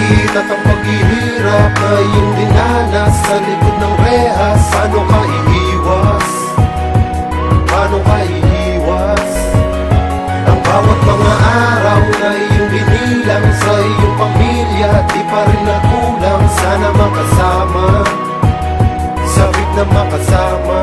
sakit at ang paghihirap na iyong dinanas sa likod ng rehas, paano ka iiwas? Paano ka iiwas? Ang bawat mga araw na iyong binilang sa iyong pamilya, di pa rin nagkulang, sana makasama, sabik na makasama.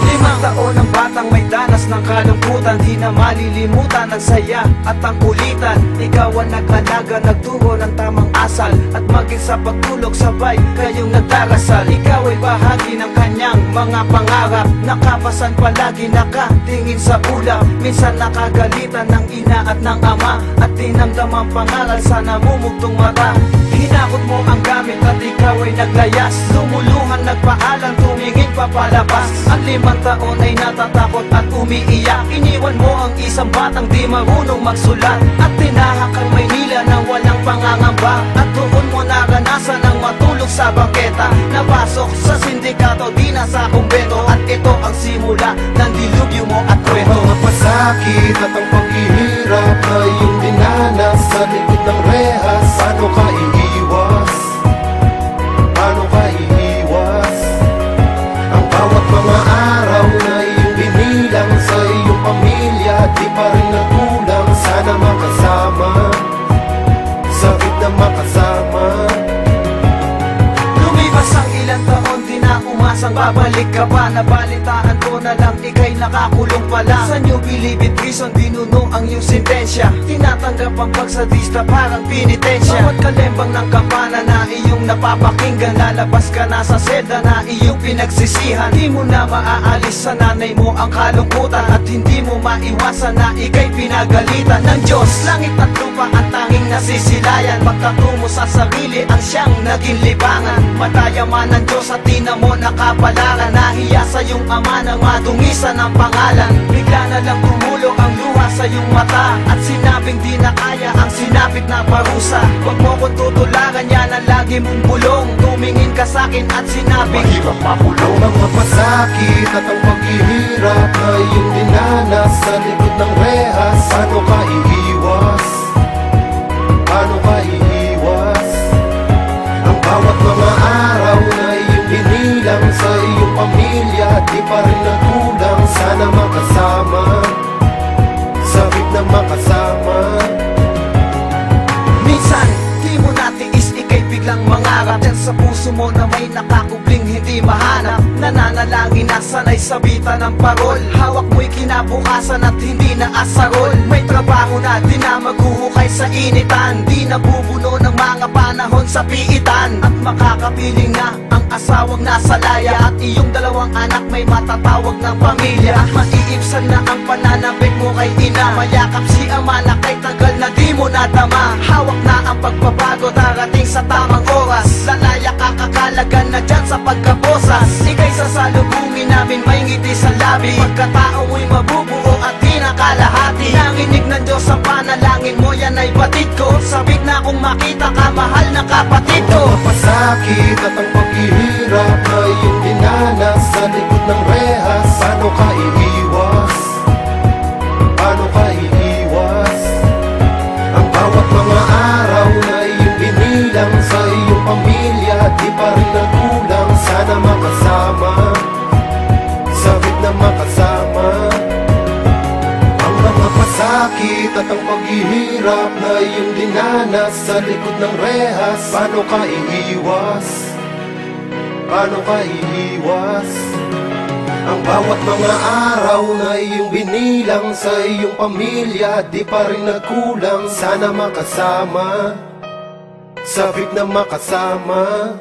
5 taon ang batang may danas ng kalungkutan, di na malilimutan ang saya at ang kulitan. Ikaw ang nag-alaga, nagturo ng tamang asal, at maging sa pagtulog sabay kayong nagdarasal. Ikaw ay bahagi ng kanyang mga pangarap, nakapasan palagi, nakatingin sa ulap. Minsan nakagalitan ng ina at ng ama, at tinamdam ang pangaral sa namumugtong mata. Hinakot mo ang gamit at ikaw ay naglayas, lumuluhan, nagpaalam, tumingin papalabas. Ang 5 taon ay natatakot at umiiyak, iniwan mo ang isang batang di marunong magsulat, at tinahak ang Maynila nang walang pangangamba. At doon mo naranasan ang matulog sa bangketa, napasok sa sindikato, di na sa kumbento. At ito ang simula ng dilubyo mo at kwento. Ang mga pasakit at ang paghihirap na iyong dinanas sa likod ng rehas, paano ka iiwas? Paano ka iiwas? Ang bawat mga araw na iyong binilang sa iyong pamilya, di pa rin nagkulang, sana makasama, sabik na makasama. Lumipas ang ilang taon, di na umasang babalik ka pa. Nabalitaan ko na lang ika'y nakakulong pala. Sa New Bilibid Prison, binuno ang iyong sentensya, tinatanggap ang pagsadista parang pinitensya. Bawat kalembang ng kampana na iyong napapakinggan, lalabas ka na sa selda na iyong pinagsisihan. Di mo na maaalis sa nanay mo ang kalungkutan, at hindi mo maiwasan na ika'y pinagalitan ng Diyos. Langit at lupa ang tanging nasisilayan, pagkatungo sa sarili ang siyang naging libangan. Matayaman ng Diyos at di na mo nakapalaran, nahiya sa iyong ama nang madungisan ang pangalan. Bigla na lang tumulo ang luha sa iyong mata, at sinabing di na kaya ang sinapit na parusa. Huwag mo kong tutularan, yan ang lagi mong bulong. Tumingin ka sa'kin at sinabing mahirap mapulong. Mga pasakit at ang paghihirap na iyong dinanas sa likod ng rehas, paano ka iiwas? Paano ka iiwas? Ang bawat mga araw na iyong binilang sa iyong pamilya, di pa rin nagkulang, sana makasama, sabik na makasama. Minsan, di mo natiis, ika'y biglang mangarap. Diyan sa puso mo na may nakakubling hindi mahanap, nananalangin na sanay sabitan ng parol. Hawak mo'y kinabukasan at hindi na asarol. May trabaho na di na maghuhukay sa initan, di nabubuno ng mga panahon sa piitan. At makakapiling na ang asawang nasa laya, at iyong 2 anak may matatawag ng pamilya. At maiibsan na ang pananabik mo kay ina, mayakap si ama na kay tagal na di mo nadama. Hawak na ang pagbabago, darating sa tamang oras, lalaya ka, kakalagan na dyan sa pagkaposas. Ika'y sasalubungin namin, may ngiti sa labi, pagkatao mo'y mabubuo at di nakalahati. Nanginig ng Diyos sa panalangin mo, yan ay batid ko, sabik na kung makita ka, mahal na kapatid ko. Ang pasakit at ang paghihirap na iyong dinanas sa likod ng rehas, paano ka iiwas? Paano ka iiwas? Ang bawat mga araw na iyong binilang sa iyong pamilya, di pa rin nagkulang, sana makasama, sabik na makasama. Ang mga pasakit at ang paghihirap na iyong dinanas sa likod ng rehas, paano ka iiwas? Paano ka iiwas? Ang bawat mga araw na iyong binilang sa iyong pamilya, di pa rin nagkulang, sana makasama, sabik na makasama.